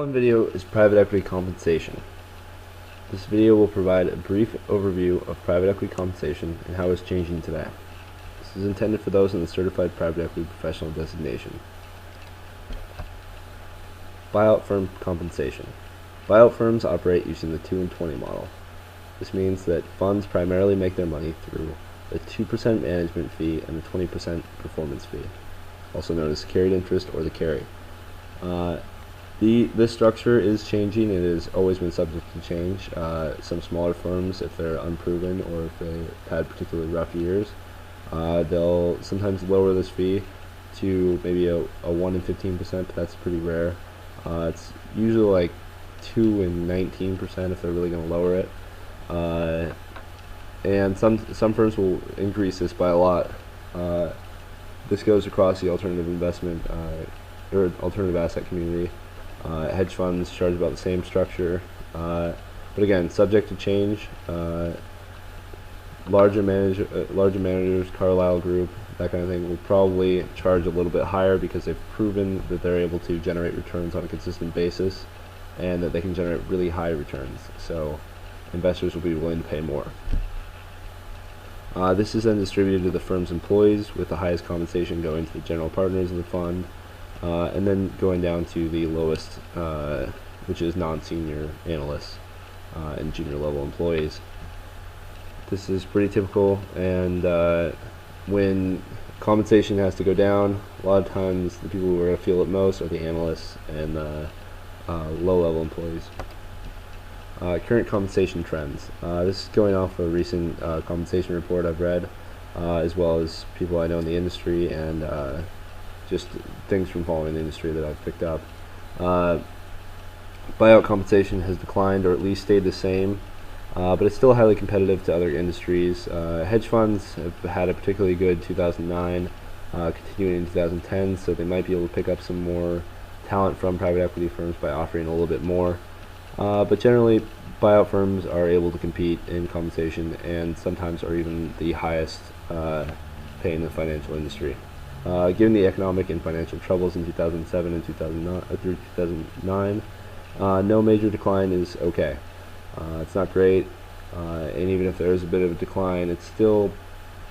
One video is private equity compensation. This video will provide a brief overview of private equity compensation and how it's changing today. This is intended for those in the Certified Private Equity Professional designation. Buyout firm compensation. Buyout firms operate using the 2 and 20 model. This means that funds primarily make their money through the 2% management fee and the 20% performance fee, also known as carried interest or the carry. This structure is changing. It has always been subject to change. Some smaller firms, if they're unproven or if they've had particularly rough years, they'll sometimes lower this fee to maybe a 1 and 15%, but that's pretty rare. It's usually like 2 and 19% if they're really going to lower it. And some firms will increase this by a lot. This goes across the alternative investment or alternative asset community. Hedge funds charge about the same structure, but again, subject to change. Larger managers, Carlyle Group, that kind of thing, will probably charge a little bit higher because they've proven that they're able to generate returns on a consistent basis and that they can generate really high returns. So investors will be willing to pay more. This is then distributed to the firm's employees, with the highest compensation going to the general partners in the fund, and then going down to the lowest, which is non-senior analysts and junior level employees. This is pretty typical, and when compensation has to go down, a lot of times the people who are going to feel it most are the analysts and low level employees. Current compensation trends. This is going off a recent compensation report I've read, as well as people I know in the industry and just things from following the industry that I've picked up. Buyout compensation has declined or at least stayed the same, but it's still highly competitive to other industries. Hedge funds have had a particularly good 2009, continuing in 2010, so they might be able to pick up some more talent from private equity firms by offering a little bit more. But generally, buyout firms are able to compete in compensation and sometimes are even the highest pay in the financial industry. Given the economic and financial troubles in 2007 and 2009, no major decline is okay. It's not great, and even if there is a bit of a decline, it's still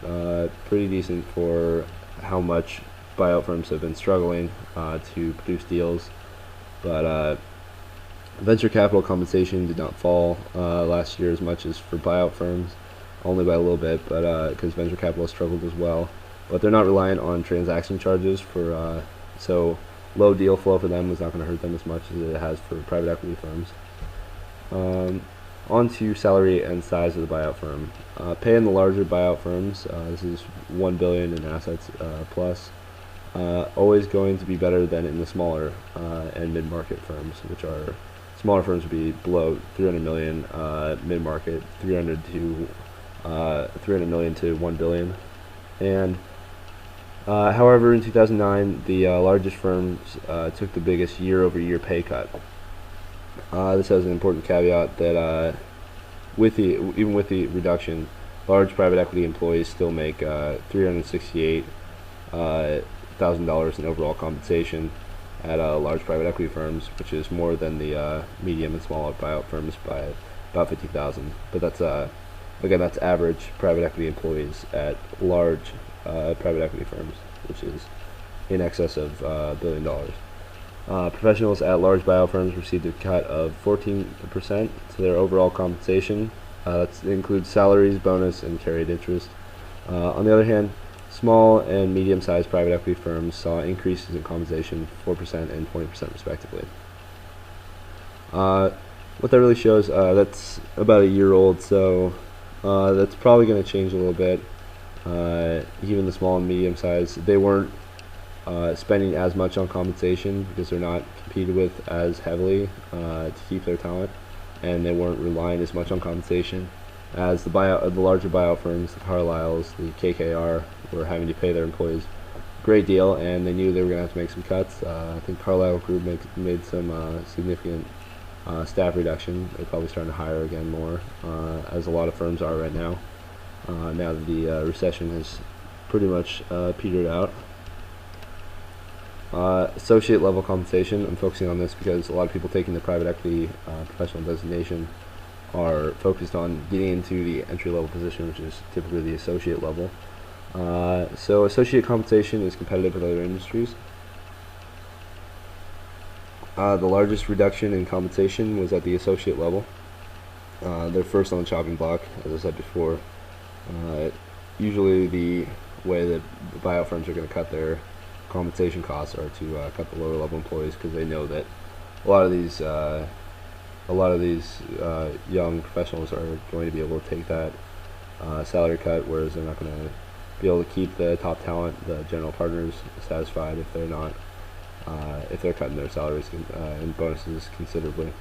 pretty decent for how much buyout firms have been struggling to produce deals. But venture capital compensation did not fall last year as much as for buyout firms, only by a little bit, but because venture capital has struggled as well. But they're not reliant on transaction charges for, so low deal flow for them is not going to hurt them as much as it has for private equity firms. On to salary and size of the buyout firm. Pay in the larger buyout firms, this is $1 billion in assets plus, always going to be better than in the smaller and mid-market firms, which are smaller firms would be below 300 million, mid-market 300 million to 1 billion. And however, in 2009, the largest firms took the biggest year-over-year pay cut. This has an important caveat that even with the reduction, large private equity employees still make $368,000 in overall compensation at large private equity firms, which is more than the medium and small buyout firms by about 50,000. But that's again, that's average private equity employees at large private equity firms, which is in excess of $1 billion. Professionals at large buyout firms received a cut of 14% to their overall compensation. That includes salaries, bonus, and carried interest. On the other hand, small and medium-sized private equity firms saw increases in compensation, 4% and 20% respectively. What that really shows, that's about a year old, so that's probably going to change a little bit. Even the small and medium-sized, they weren't spending as much on compensation because they're not competed with as heavily to keep their talent, and they weren't relying as much on compensation as the larger buyout firms, the Carlyles, the KKR, were having to pay their employees a great deal, and they knew they were going to have to make some cuts. I think Carlyle Group made some significant staff reduction. They're probably starting to hire again more, as a lot of firms are right now, now that the recession has pretty much petered out. Associate level compensation, I'm focusing on this because a lot of people taking the private equity professional designation are focused on getting into the entry level position, which is typically the associate level. So associate compensation is competitive with other industries. The largest reduction in compensation was at the associate level. They're first on the chopping block, as I said before. Usually the way that buyout firms are going to cut their compensation costs are to cut the lower level employees, because they know that a lot of these young professionals are going to be able to take that salary cut, whereas they're not going to be able to keep the top talent, the general partners, satisfied if they're not if they're cutting their salaries and bonuses considerably.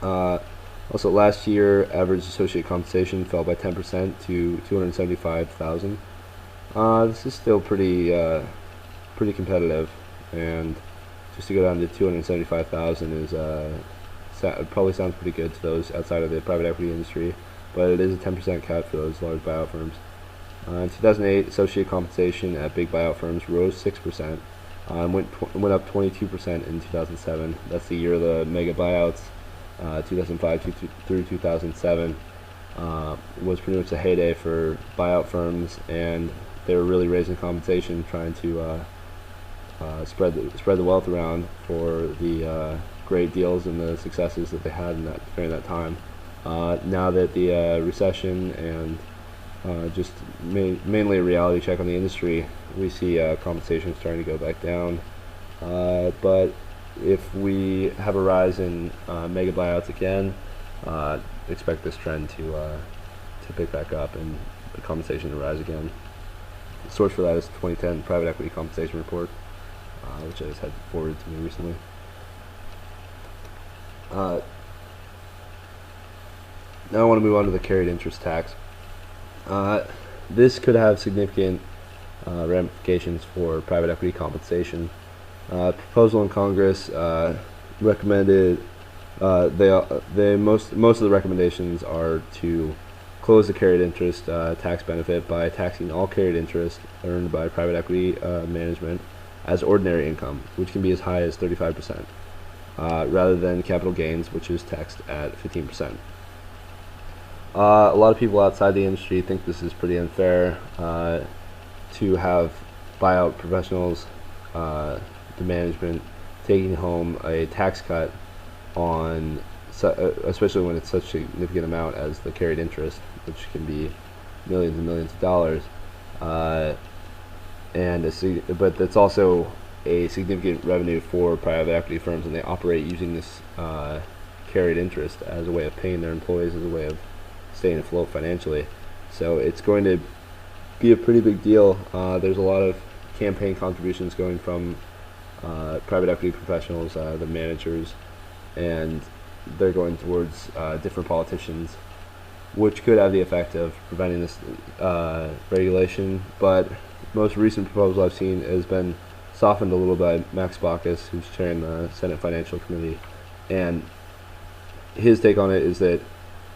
Also, last year, average associate compensation fell by 10% to $275,000. This is still pretty competitive, and just to go down to $275,000 is probably sounds pretty good to those outside of the private equity industry, but it is a 10% cut for those large buyout firms. In 2008, associate compensation at big buyout firms rose 6%. Went up 22% in 2007. That's the year of the mega buyouts. 2005 through 2007 was pretty much a heyday for buyout firms, and they were really raising compensation, trying to spread the wealth around for the great deals and the successes that they had during that time. Now that the recession and just mainly a reality check on the industry, we see compensation starting to go back down. But if we have a rise in mega buyouts again, expect this trend to pick back up and the compensation to rise again. The source for that is 2010 Private Equity Compensation Report, which I just had forwarded to me recently. Now I want to move on to the carried interest tax. This could have significant ramifications for private equity compensation. Proposal in Congress recommended most of the recommendations are to close the carried interest tax benefit by taxing all carried interest earned by private equity management as ordinary income, which can be as high as 35%, rather than capital gains, which is taxed at 15%. A lot of people outside the industry think this is pretty unfair to have buyout professionals, the management, taking home a tax cut on, especially when it's such a significant amount as the carried interest, which can be millions and millions of dollars. But that's also a significant revenue for private equity firms, and they operate using this carried interest as a way of paying their employees, as a way of staying afloat financially. So it's going to be a pretty big deal. There's a lot of campaign contributions going from private equity professionals, the managers, and they're going towards different politicians, which could have the effect of preventing this regulation. But most recent proposal I've seen has been softened a little by Max Baucus, who's chairing the Senate Financial Committee, and his take on it is that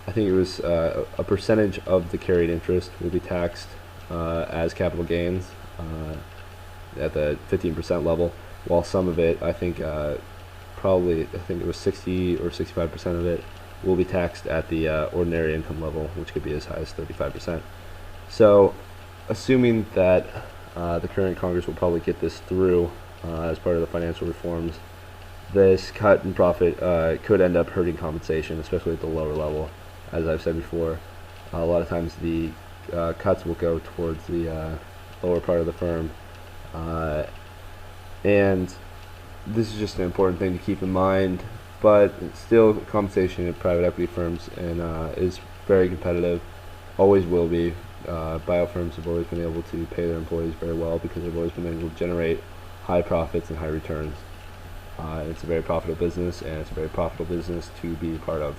I think it was a percentage of the carried interest will be taxed as capital gains at the 15% level, while some of it, I think it was 60 or 65% of it will be taxed at the ordinary income level, which could be as high as 35%. So, assuming that the current Congress will probably get this through as part of the financial reforms, this cut in profit could end up hurting compensation, especially at the lower level. As I've said before, a lot of times the cuts will go towards the lower part of the firm, and this is just an important thing to keep in mind. But still, compensation at private equity firms is very competitive, always will be. Buyout firms have always been able to pay their employees very well because they've always been able to generate high profits and high returns. It's a very profitable business, and it's a very profitable business to be part of.